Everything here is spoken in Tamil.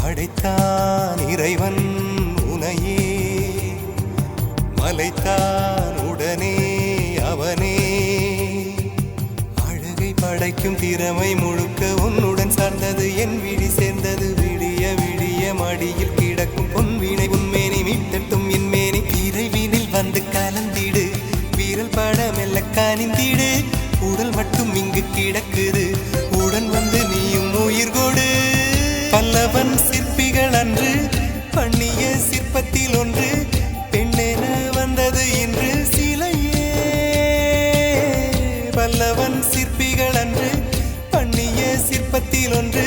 படைத்தான் இறைவன் உனையே, மலைத்தான் உடனே அவனே. அழகை படைக்கும் திறமை முழுக்க உன்னுடன் சார்ந்தது, என் விழி சேர்ந்தது. விடிய விடிய மடியில் கிடக்கும் பொன்வினை உன்மேனி மீட்டட்டும் என் மேனி. இறைவினில் வந்து கலந்திடு, வீரல் பட மெல்ல கனிந்திடு. உடல் மட்டும் இங்கு கிடக்குது, உடன் வந்து நீயும் உயிர் கொடு. பல்லவன் சிற்பிகள் அன்று பண்ணிய சிற்பத்தில் ஒன்று, பெண்ணென வந்தது இன்று சிலையே. பல்லவன் சிற்பிகள் அன்று பண்ணிய சிற்பத்தில் ஒன்று,